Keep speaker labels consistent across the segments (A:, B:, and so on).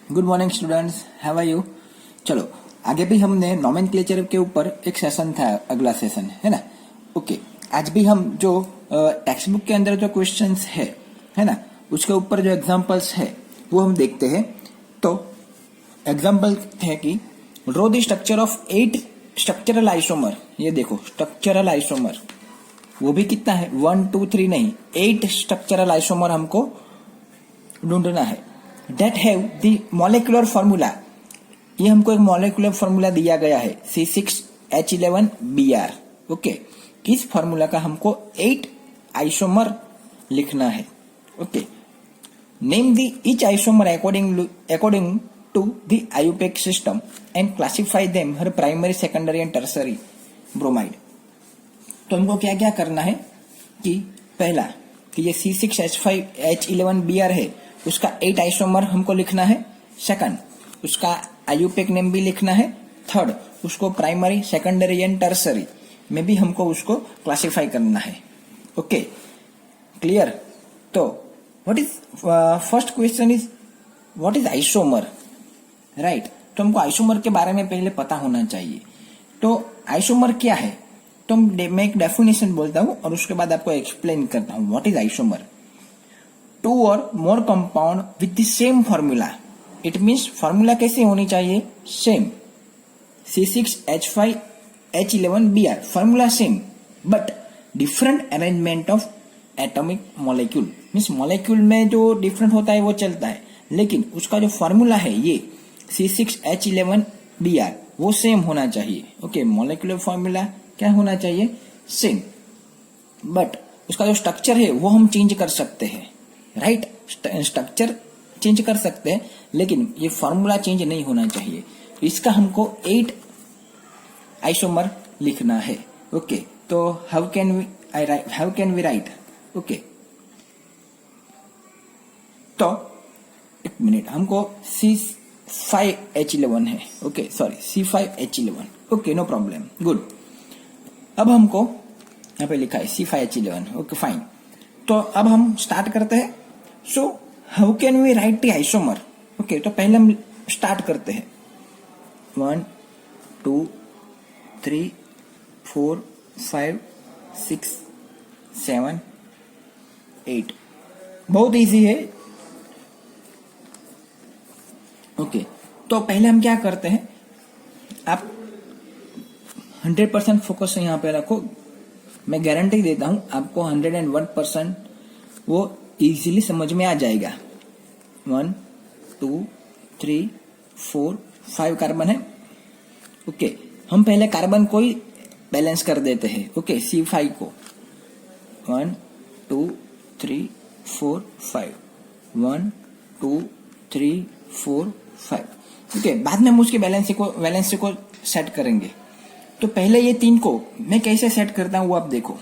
A: Good morning students, how are you. चलो आगे भी हमने नॉमेनक्लेचर के ऊपर एक सेशन था, अगला सेशन है ना। ओके, आज भी हम जो टेक्स्ट बुक के अंदर जो क्वेश्चंस है ना, उसके ऊपर जो एग्जांपल्स है वो हम देखते हैं। तो एग्जांपल है कि draw the structure of 8 structural isomer. ये देखो स्ट्रक्चरल आइसोमर, वो भी कितना है, 1 2 3 नहीं, 8 स्ट्रक्चरल आइसोमर हमको ढूंढना है। That have the molecular formula, ये हमको एक मॉलिक्यूलर फॉर्मूला दिया गया है C6H11Br। ओके, इस फॉर्मूला का हमको 8 आइसोमर लिखना है। Okay, name the each isomer according to the IUPAC system and classify them her primary secondary and tertiary bromide. तो हमको क्या क्या करना है कि पहला कि ये C6H11Br है, उसका 8 आइसोमर हमको लिखना है। सेकंड, उसका आयुपेक नेम भी लिखना है। थर्ड, उसको प्राइमरी सेकेंडरी एंड टर्सरी में भी हमको उसको क्लासिफाई करना है। Okay, clear. तो what is first question is what is isomer, right. तो हमको आइसोमर के बारे में पहले पता होना चाहिए। तो आइसोमर क्या है, तो मैं एक डेफिनेशन बोलता हूं और उसके बाद आपको एक्सप्लेन करता हूं व्हाट इज आइसोमर। टू और more compound with the same formula, it means formula कैसे होनी चाहिए, same. C6H5H11Br formula same but different arrangement of atomic molecule, means molecule में जो डिफरेंट होता है वो चलता है, लेकिन उसका जो फॉर्मूला है ये C6H11Br वो सेम होना चाहिए। ओके, मॉलिक्यूलर फॉर्मूला क्या होना चाहिए, सेम, बट उसका जो स्ट्रक्चर है वो हम चेंज कर सकते हैं, राइट। स्ट्रक्चर चेंज कर सकते हैं लेकिन ये फॉर्मूला चेंज नहीं होना चाहिए। इसका हमको 8 आइसोमर लिखना है। ओके, तो how can we write. Okay, तो एक मिनट, हमको C5H11 है। Okay sorry, C5H11। Okay, no problem, good. अब हमको यहाँ पे लिखा है C5H11। ओके फाइन, तो अब हम स्टार्ट करते हैं। So how can we write the isomer. Okay, तो पहले हम स्टार्ट करते हैं। 1 2 3 4 5 6 7 8, बहुत इजी है। ओके, तो पहले हम क्या करते हैं, आप 100% फोकस यहाँ पे रखो। मैं गारंटी देता हूं आपको 101% वो इजीली समझ में आ जाएगा। 1 2 3 4 5 कार्बन है। ओके, हम पहले कार्बन को ही बैलेंस कर देते हैं। ओके, C5 को 1 2 3 4 5 1 2 3 4 5। ओके, बाद में हम उसके बैलेंस को सेट करेंगे। तो पहले ये 3 को मैं कैसे सेट करता हूं वो आप देखो।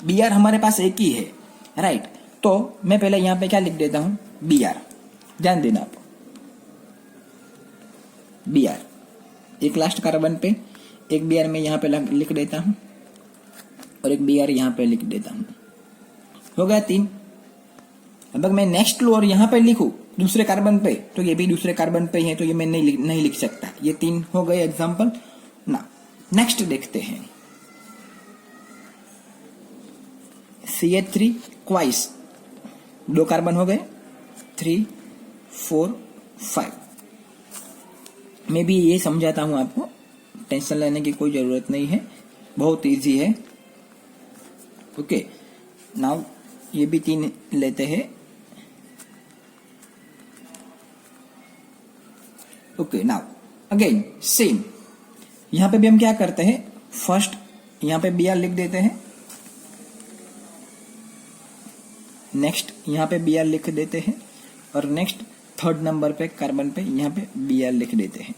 A: Br हमारे पास एक ही है, राइट। तो मैं पहले यहां पे क्या लिख देता हूं, Br, ध्यान देना आप। Br एक लास्ट कार्बन पे एक Br में यहां पे लिख देता हूं और एक Br यहां पे लिख देता हूं। हो गया 3। अब अगर मैं नेक्स्ट लो और यहां पे लिखूं दूसरे कार्बन पे, तो ये भी दूसरे कार्बन पे है, तो ये मैं नहीं लिख सकता। ये 3 हो गए एग्जाम्पल ना। नेक्स्ट देखते हैं, CH3 क्वाइस, 2 कार्बन हो गए, 3 4 5। मैं भी ये समझाता हूं आपको, टेंशन लेने की कोई जरूरत नहीं है, बहुत इजी है। ओके, नाउ ये भी 3 लेते हैं। ओके, नाउ अगेन सेम, यहां पे भी हम क्या करते हैं, फर्स्ट यहां पे Br लिख देते हैं, नेक्स्ट यहां पे Br लिख देते हैं और नेक्स्ट थर्ड नंबर पे कार्बन पे यहां पे Br लिख देते हैं।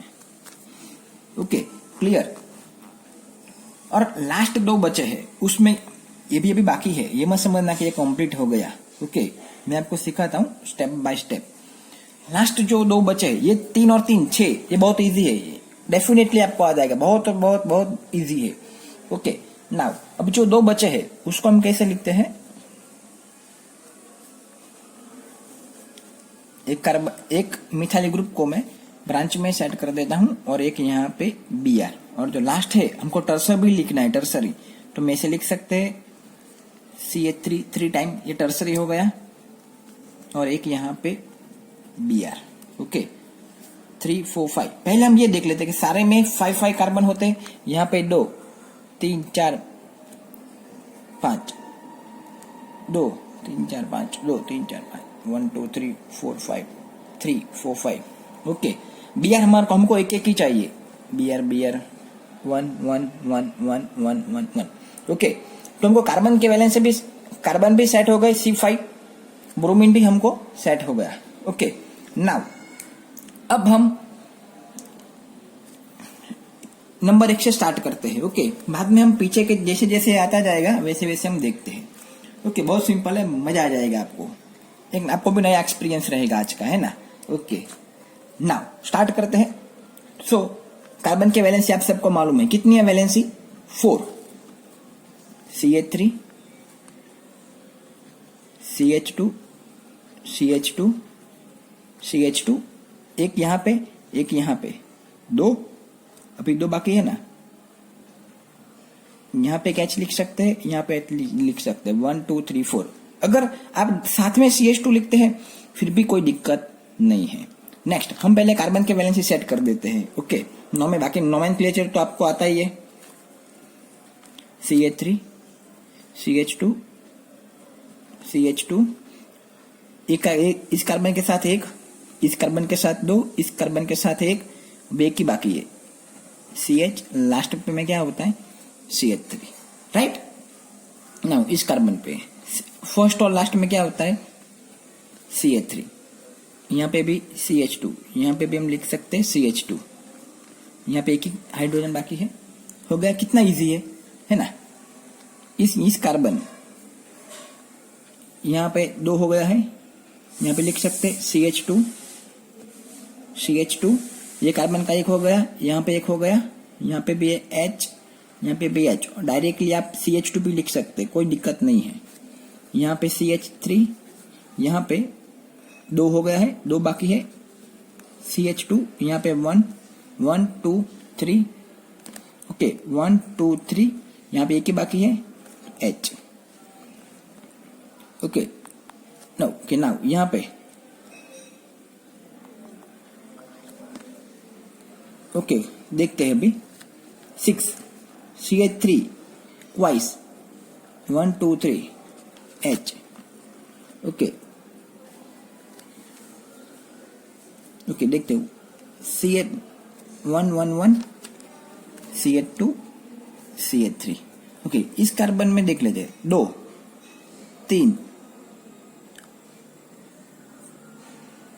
A: Okay, clear. और लास्ट 2 बचे हैं, उसमें ये भी अभी बाकी है, ये मत समझना कि ये कंप्लीट हो गया। ओके, मैं आपको सिखाता हूं स्टेप बाय स्टेप। लास्ट जो 2 बचे हैं, ये 3 और 3 6, ये बहुत इजी है, ये डेफिनेटली आपको आ जाएगा, बहुत बहुत बहुत इजी है। ओके, नाउ अब जो 2 बचे हैं उसको हम कैसे लिखते हैं, एक मिथाइल ग्रुप को मैं ब्रांच में सेट कर देता हूं और एक यहाँ पे Br, और जो लास्ट है हमको टर्सर भी लिखना है, टर्सरी, तो मैं इसे लिख सकते हैं CH3 3 टाइम, ये टर्सरी हो गया, और एक यहाँ पे Br। ओके 3 4 5। पहले हम ये देख लेते हैं कि सारे में 5 कार्बन होते हैं। यहाँ पे 2 3 4 5, 2 3 4 5, 2 3 4 5, 1 2 3 4 5, 3 4 5। ओके Br हमारे को हमको एक एक ही चाहिए, Br 1 1 1 1 1 1 1। ओके तो हमको कार्बन के वैलेंस से भी कार्बन भी सेट हो गए, C5, ब्रोमीन भी हमको सेट हो गया। ओके नाउ अब हम नंबर 1 से स्टार्ट करते हैं। ओके बाद में हम पीछे के जैसे जैसे आता जाएगा वैसे वैसे हम देखते हैं। ओके बहुत सिंपल है, मजा आ जाएगा आपको, एक आपको भी नया एक्सपीरियंस रहेगा आज का, है ना। ओके नाउ स्टार्ट करते हैं। सो कार्बन की वैलेंसी आप सबको मालूम है, कितनी है valency? 4, CH3 CH2 CH2 CH2, एक यहाँ पे एक यहाँ पे, 2 अभी 2 बाकी है ना। यहाँ पे कैच लिख सकते हैं, यहाँ पे लिख सकते हैं 1 2 3 4। अगर आप साथ में CH2 लिखते हैं फिर भी कोई दिक्कत नहीं है। नेक्स्ट हम पहले कार्बन के वैलेंसी सेट कर देते हैं। ओके बाकी नोमेनक्लेचर तो आपको आता ही है, CH3 CH2 CH2, एक इस कार्बन के साथ एक, इस कार्बन के साथ 2, इस कार्बन के साथ एक, एक ही बाकी है CH, लास्ट पे में क्या होता है CH3, राइट। नाउ इस कार्बन पे फर्स्ट और लास्ट में क्या होता है CH3, यहाँ पे भी CH2, यहाँ पे भी हम लिख सकते हैं CH2, यहाँ पे एक ही हाइड्रोजन बाकी है। हो गया, कितना इजी है ना। इस कार्बन यहाँ पे 2 हो गया है, यहाँ पे लिख सकते CH2 CH2, ये कार्बन का एक हो गया, यहाँ पे एक हो गया, यहाँ पे भी H, यहाँ पे भी H, और डायरेक्टली आप CH2 भी लिख सकते, कोई दिक्कत नहीं है। यहाँ पे CH3, यहाँ पे 2 हो गया है, 2 बाकी है CH2, यहाँ पे 1 1 2 3, ओके 1 2 3, यहाँ पे एक ही बाकी है H। ओके नाउ यहाँ पे ओके देखते हैं अभी 6 CH3 ट्वाइस 1 2 3 H। ओके देखते हो CH1 1 1 CH2 CH3। ओके इस कार्बन में देख लेते हैं 2 3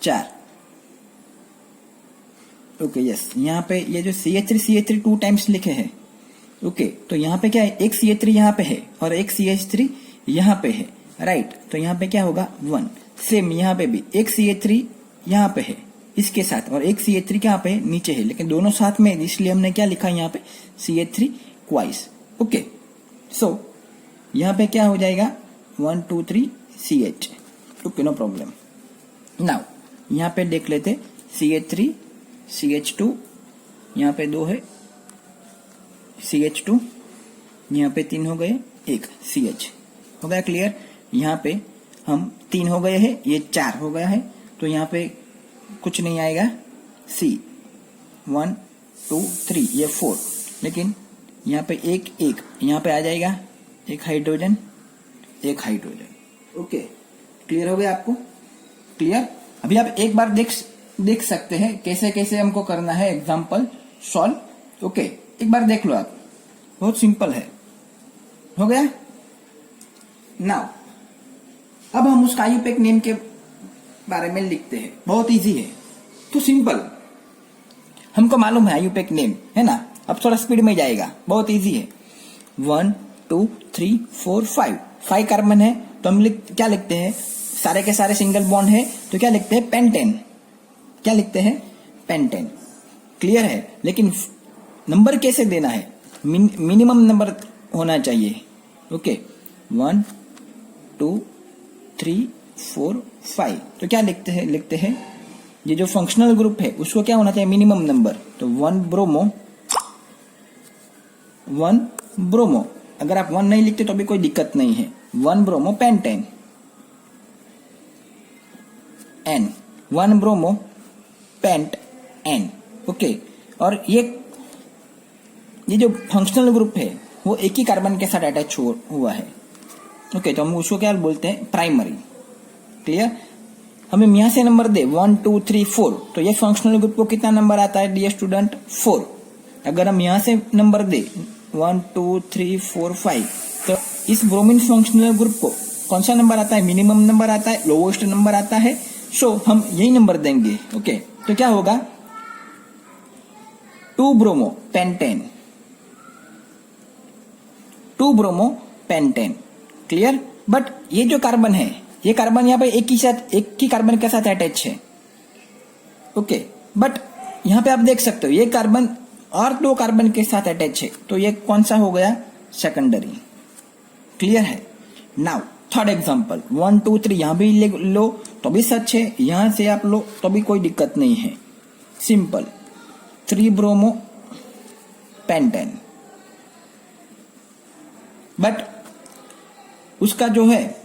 A: 4। ओके यस, यहाँ पे ये जो CH3 2 टाइम्स लिखे हैं। ओके तो यहाँ पे क्या है, एक CH3 यहाँ पे है और एक CH3 यहाँ पे है, राइट। तो यहाँ पे क्या होगा 1। सेम यहाँ पे भी एक CH3 यहाँ पे है इसके साथ, और एक CH3 यहाँ पे नीचे है, लेकिन दोनों साथ में, इसलिए हमने क्या लिखा है यहाँ पे CH3 ट्वाइस। ओके सो यहाँ पे क्या हो जाएगा 1 2 3 CH। Okay no problem. Now यहाँ पे देख लेते CH3 CH2, यहाँ पे 2 है CH2, यहाँ पे 3 हो गए, एक CH हो गया। क्लियर। यहाँ पे हम 3 हो गए हैं, ये 4 हो गया है, तो यहाँ पे कुछ नहीं आएगा C 1 2 3, ये 4, लेकिन यहाँ पे एक यहाँ पे आ जाएगा, एक हाइड्रोजन। ओके क्लियर हो गया आपको? क्लियर। अभी आप एक बार देख सकते हैं कैसे कैसे हमको करना है एग्जाम्पल सॉल्व। ओके एक बार देख लो आप, बहुत सिंपल है। हो गया। नाउ अब हम उसका आईयूपैक नेम के बारे में लिखते हैं, बहुत इजी है, तो सिंपल, हमको मालूम है आईयूपैक नेम, है ना। अब थोड़ा स्पीड में जाएगा, बहुत इजी है। 1 2 3 4 5 कार्बन है, तो हम क्या लिखते हैं, सारे के सारे सिंगल बॉन्ड है, तो क्या लिखते हैं पेंटेन। क्या लिखते हैं पेंटेन। क्लियर है। लेकिन नंबर कैसे देना है, मिनिमम नंबर होना चाहिए। ओके 1 2 3 4 5। तो क्या लिखते हैं ये जो फंक्शनल ग्रुप है उसको क्या होना चाहिए, मिनिमम नंबर। तो 1 ब्रोमो, अगर आप 1 नहीं लिखते तो भी कोई दिक्कत नहीं है। 1 bromo pentane, 1 bromo pentane. Okay, और ये जो फंक्शनल ग्रुप है वो एक ही कार्बन के साथ अटैच हुआ है। ओके, तो हम उसको क्या बोलते हैं, प्राइमरी। क्लियर। हमें यहां से नंबर दे 1 2 3 4, तो ये फंक्शनल ग्रुप को कितना नंबर आता है डियर स्टूडेंट, 4। अगर हम यहां से नंबर दे 1 2 3 4 5, तो इस ब्रोमीन फंक्शनल ग्रुप को कौन सा नंबर आता है, मिनिमम नंबर आता है, लोवेस्ट नंबर आता है। सो हम यही नंबर देंगे। ओके, तो क्या होगा, 2 bromo pentane, 2 bromo pentane. Clear. But ये जो कार्बन है, ये कार्बन यहाँ पे एक ही कार्बन के साथ अटैच है। ओके, बट यहाँ पे आप देख सकते हो ये कार्बन और 2 कार्बन के साथ अटैच है, तो ये कौन सा हो गया, सेकेंडरी। क्लियर है। नाउ थर्ड एग्जांपल, 1 2 3 यहां भी लो तो भी सच है, यहां से आप लो तो भी कोई दिक्कत नहीं है। Simple, 3 bromo pentane. बट उसका जो है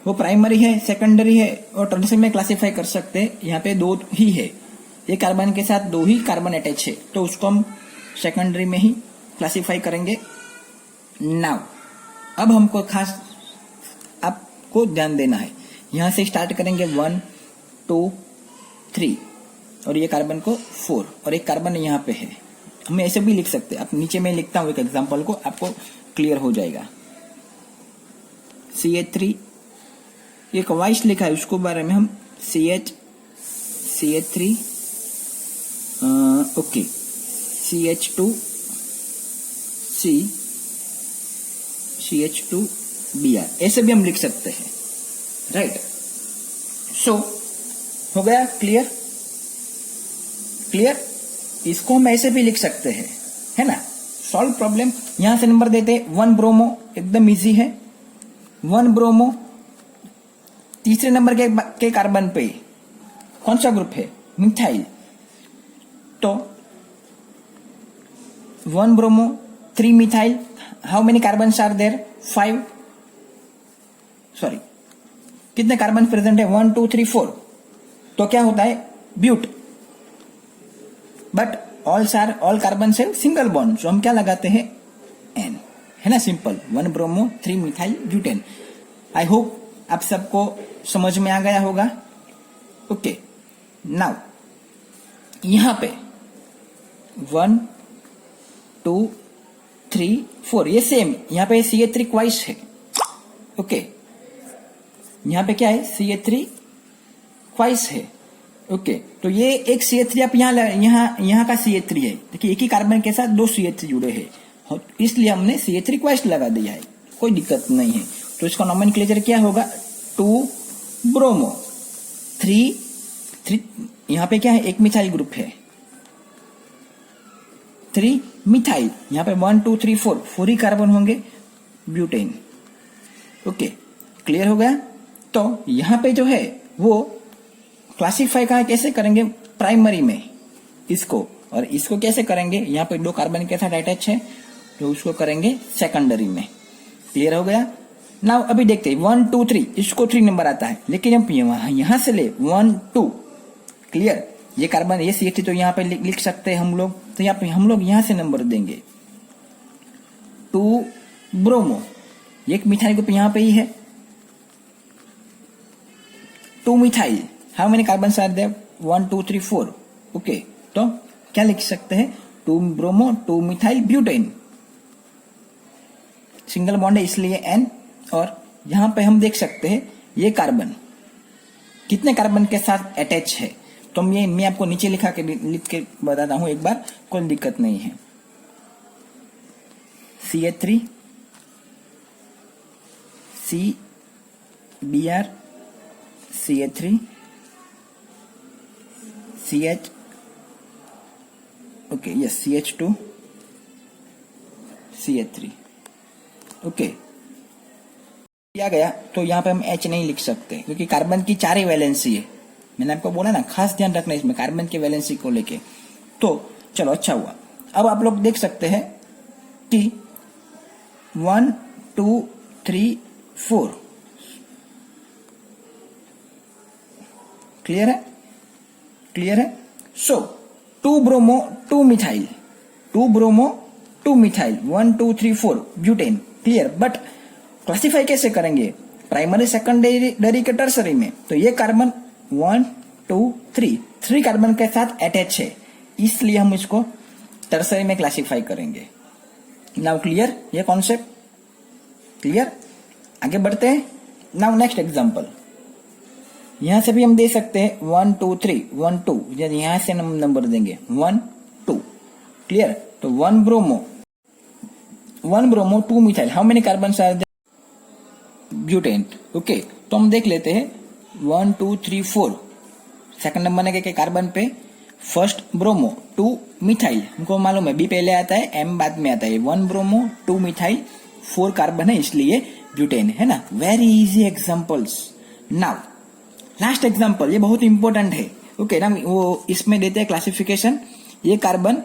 A: वो प्राइमरी है, सेकेंडरी है, और टर्नरी में क्लासिफाई कर सकते हैं। यहाँ पे 2 ही है, ये कार्बन के साथ 2 ही कार्बन अटैच है, तो उसको हम सेकेंडरी में ही क्लासिफाई करेंगे। नाउ अब हमको खास आपको ध्यान देना है, यहां से स्टार्ट करेंगे 1 2 3, और ये कार्बन को 4, और एक कार्बन यहाँ पे है। हम ऐसे भी लिख सकते हैं, आप नीचे में लिखता हूं एक एग्जांपल को, आपको क्लियर हो जाएगा। CH3, एक वाइस लिखा है उसको बारे में हम CH3 ओके, CH2Br, ऐसे भी हम लिख सकते हैं। राइट। सो हो गया क्लियर। इसको हम ऐसे भी लिख सकते हैं, है ना। Solve problem. यहां से नंबर देते 1 ब्रोमो, एकदम इजी है। 1 ब्रोमो, तीसरे नंबर के कार्बन पे कौन सा ग्रुप है, मिथाइल। तो 1 bromo 3 methyl, how many carbon are there, 5। Sorry, कितने कार्बन प्रेजेंट है, 1 2 3 4, तो क्या होता है, ब्यूट। बट ऑल कार्बन से सिंगल बॉन्ड, तो हम क्या लगाते हैं, एन, है ना। Simple, 1 bromo 3 methyl butane. I hope आप सबको समझ में आ गया होगा। ओके, नाउ यहां पे 1 2 3 4, ये सेम, यहां पे CH3 क्वाइस है। ओके, यहां पे क्या है, CH3 क्वाइस है। ओके, तो ये एक CH3 आप यहाँ का CH3 है। देखिए एक ही कार्बन के साथ 2 CH3 जुड़े हैं, इसलिए हमने CH3 क्वाइस लगा दिया है, कोई दिक्कत नहीं है। तो इसका नोमेनक्लेचर क्या होगा, 2 ब्रोमो 3, यहाँ पे क्या है, एक मिथाइल ग्रुप है, 3 मिथाइल, यहाँ पे 1 2 3 4 ही कार्बन होंगे, ब्यूटेन। ओके, क्लियर हो गया। तो यहाँ पे जो है वो क्लासिफाई का कैसे करेंगे, प्राइमरी में इसको, और इसको कैसे करेंगे, यहाँ पे 2 कार्बन के साथ अटैच है, तो उसको करेंगे सेकेंडरी में। क्लियर हो गया। नाउ अभी देखते हैं 1 2 3, इसको 3 नंबर आता है, लेकिन हम यहां से ले 1 2। क्लियर। ये कार्बन, ये CH3 तो यहाँ पे लिख सकते हैं हम लोग, तो यहाँ पे हम लोग यहां से नंबर देंगे 2 ब्रोमो, एक मिथाइल ग्रुप यहाँ पे ही है, 2 methyl, how many carbon are there, 1 2 3 4। Okay, तो क्या लिख सकते हैं, 2 bromo 2 methyl butane, single bond है इसलिए एन। और यहां पे हम देख सकते हैं ये कार्बन कितने कार्बन के साथ अटैच है, तो मैं आपको नीचे लिख के बताता हूं एक बार, कोई दिक्कत नहीं है। CH3 CBr CH3 CH, okay, yes, CH2 CH3। okay, दिया गया तो यहाँ पे हम H नहीं लिख सकते क्योंकि कार्बन की 4 ही वैलेंसी है। मैंने आपको बोला ना, खास ध्यान रखना इसमें कार्बन की वैलेंसी को लेके। तो चलो अच्छा हुआ। अब आप लोग देख सकते हैं कि 1 2 3 4 क्लियर है, क्लियर है। सो 2 bromo 2 methyl, 2 bromo 2 methyl, 1 2 3 4 butane, clear. But classify कैसे करेंगे, प्राइमरी सेकेंडरी के टर्सरी में? तो ये कार्बन 1 2 3 कार्बन के साथ अटैच है, इसलिए हम इसको टर्सरी में क्लासिफाई करेंगे। नाउ क्लियर ये कॉन्सेप्ट, क्लियर। आगे बढ़ते हैं। नाउ नेक्स्ट एग्जांपल, यहां से भी हम दे सकते हैं 1 2 3 1 2, यहां से हम नंबर देंगे 1 2, क्लियर। तो 1 bromo 2 methyl, how many carbon are there? Butane, okay. तो हम देख लेते हैं 1 2 3 4, सेकंड नंबर के कार्बन पे फर्स्ट ब्रोमो 2 मिथाइल, हमको मालूम है बी पहले आता है एम बाद में आता है। 1 ब्रोमो 2 मिथाइल 4 कार्बन है, इसलिए ब्यूटेन है ना। Very easy examples. Now last example, ये बहुत इंपॉर्टेंट है, ओके ना। वो इसमें देते हैं क्लासिफिकेशन, ये कार्बन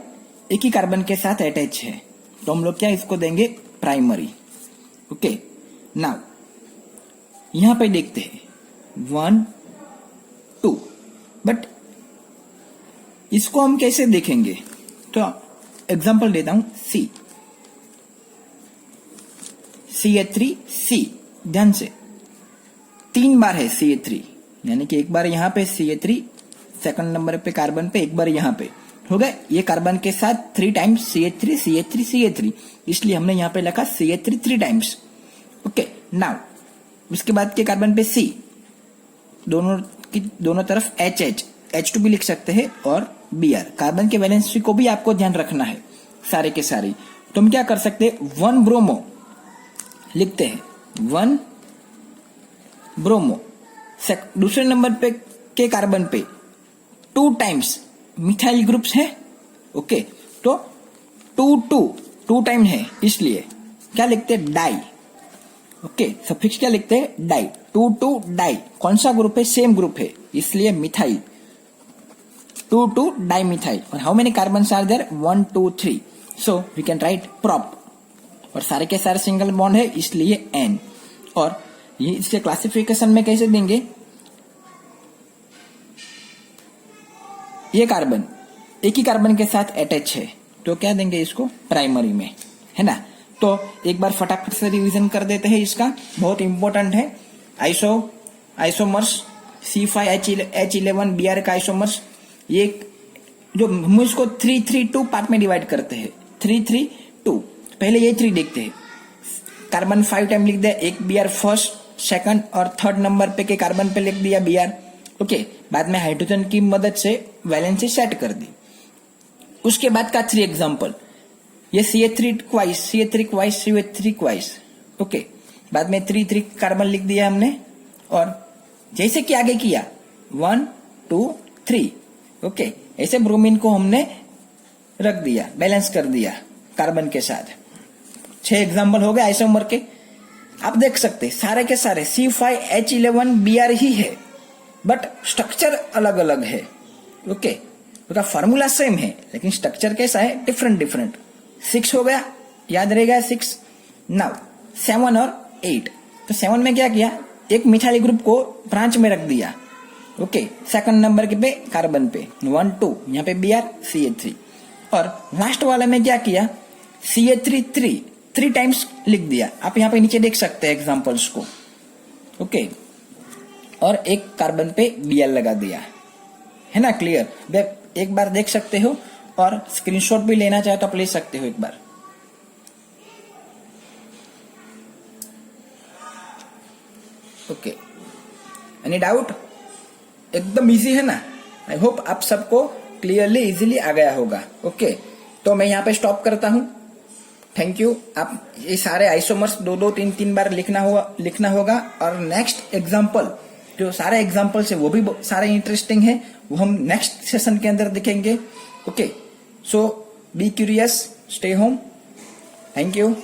A: एक ही कार्बन के साथ अटैच है, तो हम लोग क्या इसको देंगे? Primary, okay. नाउ यहां पे देखते हैं 1 2, बट इसको हम कैसे देखेंगे? तो एग्जांपल देता हूं CH3C, ध्यान से 3 बार है CH3, यानी कि एक बार यहां पे CH3 सेकंड नंबर पे कार्बन पे, एक बार यहां पे, हो गए। ये कार्बन के साथ 3 टाइम्स CH3 CH3 CH3, इसलिए हमने यहां पे लिखा CH3 3 टाइम्स, ओके। नाउ उसके बाद के कार्बन पे C, दोनों तरफ H2 भी लिख सकते हैं और Br। कार्बन के वैलेंसी को भी आपको ध्यान रखना है, सारे के सारे। तो हम क्या कर सकते हैं? 1 ब्रोमो लिखते हैं, 1 ब्रोमो। दूसरे नंबर पे के कार्बन पे 2 टाइम्स मिथाइल ग्रुप्स है, ओके। तो 2 टाइम है, इसलिए क्या लिखते हैं? Die, okay. सफिक्स क्या लिखते हैं? Di, 2 di. कौन सा ग्रुप है? सेम ग्रुप है, इसलिए मिथाइल, 2 डाई मिथाइल। और how many carbon are there? 1 2 3, so we can write prop. और सारे के सारे सिंगल बॉन्ड है, इसलिए N। और ये इसके क्लासिफिकेशन में कैसे देंगे? ये कार्बन एक ही कार्बन के साथ अटैच है, तो क्या देंगे इसको? प्राइमरी में, है ना। तो एक बार फटाफट से रिवीजन कर देते हैं इसका, बहुत इंपॉर्टेंट है। आइसोमर्स C5H11 Br का आइसोमर्स, ये जो हम इसको 3-3-2 पार्ट में डिवाइड करते हैं, 3-3-2। पहले ये 3 देखते हैं, कार्बन 5 टाइम लिख दिया, एक Br फर्स्ट सेकंड और थर्ड नंबर पे के कार्बन पे लिख दिया Br, ओके। बाद में हाइड्रोजन की मदद से वैलेंसी सेट कर दी। उसके बाद का 3 एग्जांपल, ये CH3 क्वाइस, ओके। बाद में 3 कार्बन लिख दिया हमने, और जैसे कि आगे किया 1 2 3, ओके। ऐसे ब्रोमीन को हमने रख दिया, बैलेंस कर दिया कार्बन के साथ। 6 एग्जांपल हो गए आइसोमर के। आप देख सकते सारे के सारे C5H11 Br ही है, बट स्ट्रक्चर अलग अलग है, ओके। उसका फॉर्मूला सेम है, लेकिन स्ट्रक्चर कैसा है? डिफरेंट। 6 हो गया, याद रहेगा 6। नाउ 7 और 8, तो 7 में क्या किया? एक मिथाइल ग्रुप को ब्रांच में रख दिया, ओके। सेकंड नंबर के पे कार्बन पे 1 2, यहाँ पे Br CH3। और लास्ट वाले में क्या किया? CH3 3 टाइम्स लिख दिया। आप यहाँ पे नीचे देख सकते हैं एग्जांपल्स को, ओके। और एक कार्बन पे Br लगा दिया, है ना। क्लियर? एक बार देख सकते हो, और स्क्रीनशॉट भी लेना चाहे तो आप ले सकते हो एक बार। Okay, any doubt? एकदम इजी है ना। आई होप आप सबको क्लियरली इजीली आ गया होगा, ओके। तो मैं यहाँ पे स्टॉप करता हूँ। Thank you. आप ये सारे आइसोमर्स 2 3 3 बार लिखना होगा। और नेक्स्ट एग्जाम्पल, जो सारे एग्जाम्पल्स है वो भी सारे इंटरेस्टिंग है, वो हम नेक्स्ट सेशन के अंदर दिखेंगे, okay. So be curious, stay home. Thank you.